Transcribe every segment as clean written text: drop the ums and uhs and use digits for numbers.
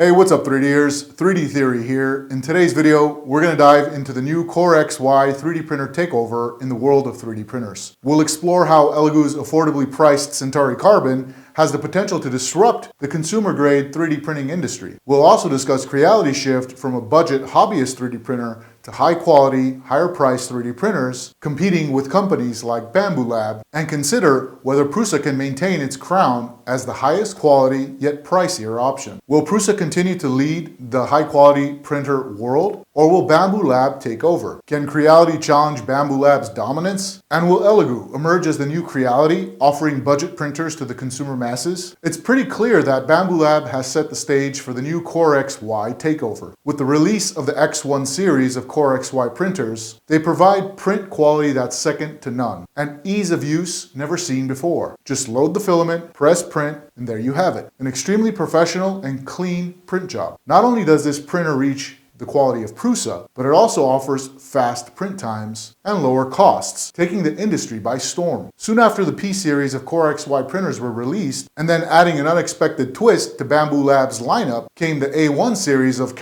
Hey, what's up 3Ders? 3D Theory here. In today's video, we're going to dive into the new CoreXY 3D printer takeover in the world of 3D printers. We'll explore how Elegoo's affordably priced Centauri Carbon has the potential to disrupt the consumer-grade 3D printing industry. We'll also discuss Creality's shift from a budget hobbyist 3D printer to high-quality, higher-priced 3D printers competing with companies like Bambu Lab, and consider whether Prusa can maintain its crown as the highest quality yet pricier option. Will Prusa continue to lead the high-quality printer world, or will Bambu Lab take over? Can Creality challenge Bambu Lab's dominance? And will Elegoo emerge as the new Creality, offering budget printers to the consumer masses? It's pretty clear that Bambu Lab has set the stage for the new CoreXY takeover. With the release of the X1 series of CoreXY printers, they provide print quality that's second to none, and ease of use never seen before. Just load the filament, press print, and there you have it. An extremely professional and clean print job. Not only does this printer reach the quality of Prusa, but it also offers fast print times and lower costs, taking the industry by storm. Soon after the P series of CoreXY printers were released, and then adding an unexpected twist to Bambu Lab's lineup, came the A1 series of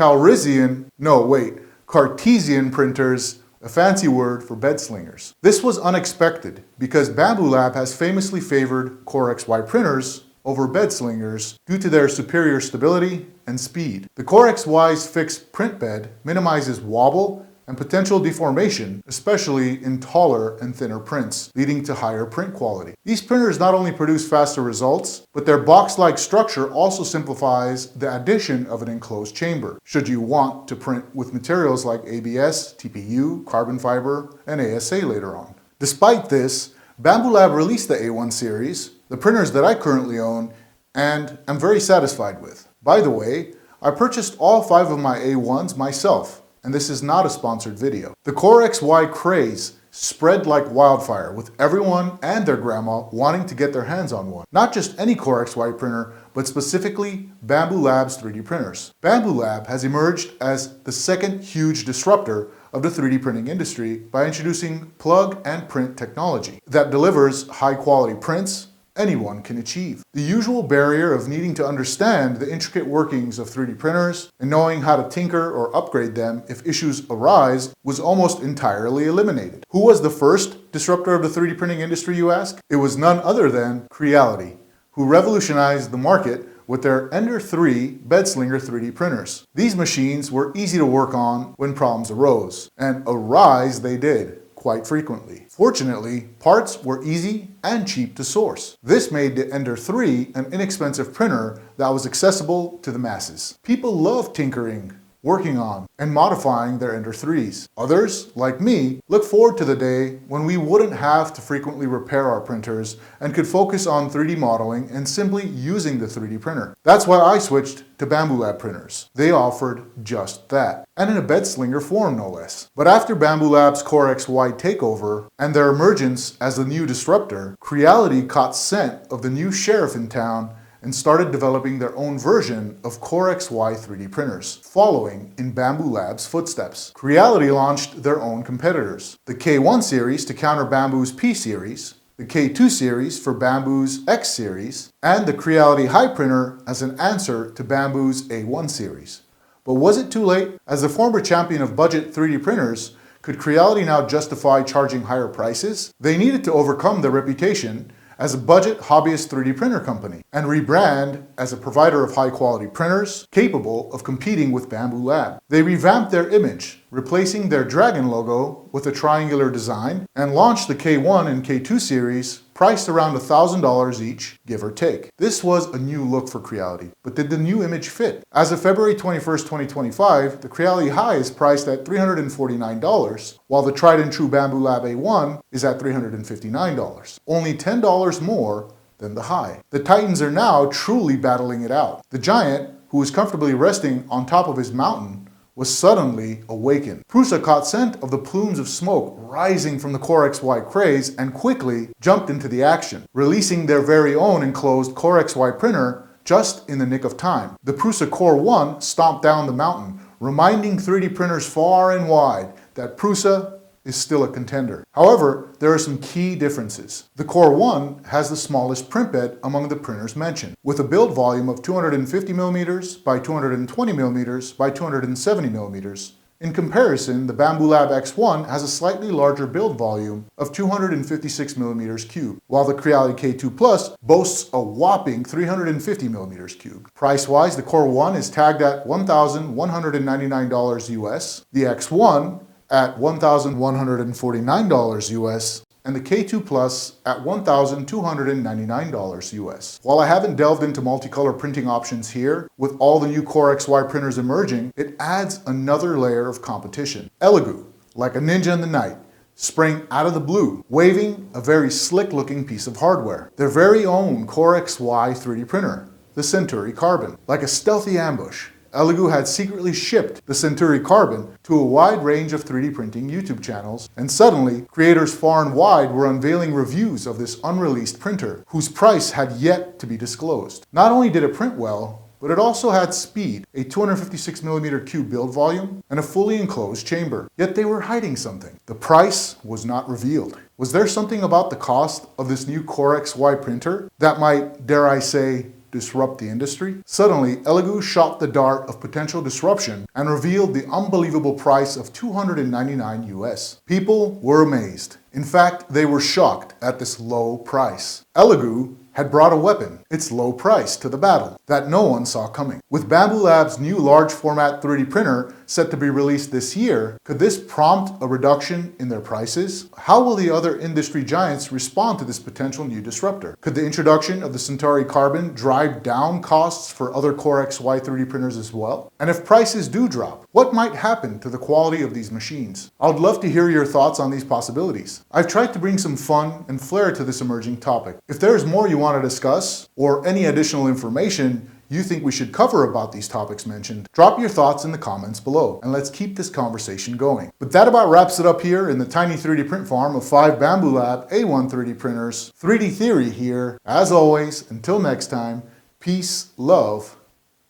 cartesian printers, a fancy word for bed slingers. This was unexpected because Bambu Lab has famously favored CoreXY printers over bed slingers due to their superior stability and speed. The CoreXY's fixed print bed minimizes wobble and potential deformation, especially in taller and thinner prints, leading to higher print quality. These printers not only produce faster results, but their box-like structure also simplifies the addition of an enclosed chamber, should you want to print with materials like ABS, TPU, carbon fiber, and ASA later on. Despite this, Bambu Lab released the A1 series, the printers that I currently own, and am very satisfied with. By the way, I purchased all 5 of my A1s myself, and this is not a sponsored video. The CoreXY craze spread like wildfire, with everyone and their grandma wanting to get their hands on one. Not just any CoreXY printer, but specifically Bambu Lab's 3D printers. Bambu Lab has emerged as the second huge disruptor of the 3D printing industry by introducing plug and print technology that delivers high-quality prints anyone can achieve. The usual barrier of needing to understand the intricate workings of 3D printers and knowing how to tinker or upgrade them if issues arise was almost entirely eliminated. Who was the first disruptor of the 3D printing industry, you ask? It was none other than Creality, who revolutionized the market with their Ender 3 bedslinger 3D printers. These machines were easy to work on when problems arose, and arise they did, quite frequently. Fortunately, parts were easy and cheap to source. This made the Ender 3 an inexpensive printer that was accessible to the masses. People loved tinkering, working on, and modifying their Ender 3s. Others, like me, look forward to the day when we wouldn't have to frequently repair our printers and could focus on 3D modeling and simply using the 3D printer. That's why I switched to Bambu Lab printers. They offered just that, and in a bedslinger form no less. But after Bambu Lab's CoreXY takeover and their emergence as the new disruptor, Creality caught scent of the new sheriff in town and started developing their own version of CoreXY 3D printers, following in Bambu Lab's footsteps. Creality launched their own competitors, the K1 series to counter Bambu's P series, the K2 series for Bambu's X series, and the Creality High printer as an answer to Bambu's A1 series. But was it too late? As the former champion of budget 3D printers, could Creality now justify charging higher prices? They needed to overcome their reputation as a budget hobbyist 3D printer company and rebrand as a provider of high-quality printers capable of competing with Bambu Lab. They revamped their image, replacing their dragon logo with a triangular design, and launched the K1 and K2 series priced around $1,000 each, give or take. This was a new look for Creality, but did the new image fit? As of February 21st, 2025, the Creality High is priced at $349, while the tried and true Bambu Lab A1 is at $359, only $10 more than the High. The Titans are now truly battling it out. The giant, who was comfortably resting on top of his mountain, was suddenly awakened. Prusa caught scent of the plumes of smoke rising from the CoreXY craze and quickly jumped into the action, releasing their very own enclosed CoreXY printer just in the nick of time. The Prusa Core 1 stomped down the mountain, reminding 3D printers far and wide that Prusa is still a contender. However, there are some key differences. The Core 1 has the smallest print bed among the printers mentioned, with a build volume of 250mm by 220mm by 270mm. In comparison, the Bambu Lab X1 has a slightly larger build volume of 256mm cubed, while the Creality K2 Plus boasts a whopping 350mm cubed. Price-wise, the Core 1 is tagged at $1,199 US, the X1 at $1,149 US, and the K2 Plus at $1,299 US. While I haven't delved into multicolor printing options here, with all the new CoreXY printers emerging, it adds another layer of competition. Elegoo, like a ninja in the night, sprang out of the blue, waving a very slick-looking piece of hardware. Their very own CoreXY 3D printer, the Centauri Carbon. Like a stealthy ambush, Elegoo had secretly shipped the Centauri Carbon to a wide range of 3D printing YouTube channels, and suddenly, creators far and wide were unveiling reviews of this unreleased printer, whose price had yet to be disclosed. Not only did it print well, but it also had speed, a 256mm cube build volume, and a fully enclosed chamber. Yet they were hiding something. The price was not revealed. Was there something about the cost of this new CoreXY printer that might, dare I say, disrupt the industry? Suddenly, Elegoo shot the dart of potential disruption and revealed the unbelievable price of $299 US. People were amazed. In fact, they were shocked at this low price. Elegoo had brought a weapon, its low price, to the battle that no one saw coming. With Bambu Lab's new large format 3D printer set to be released this year, could this prompt a reduction in their prices? How will the other industry giants respond to this potential new disruptor? Could the introduction of the Centauri Carbon drive down costs for other CoreXY 3D printers as well? And if prices do drop, what might happen to the quality of these machines? I would love to hear your thoughts on these possibilities. I've tried to bring some fun and flair to this emerging topic. If there's more you want to discuss, or any additional information you think we should cover about these topics mentioned, drop your thoughts in the comments below, and let's keep this conversation going. But that about wraps it up here in the tiny 3D print farm of 5 Bambu Lab A1 3D printers. 3D Theory here. As always, until next time, peace, love,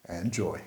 and joy.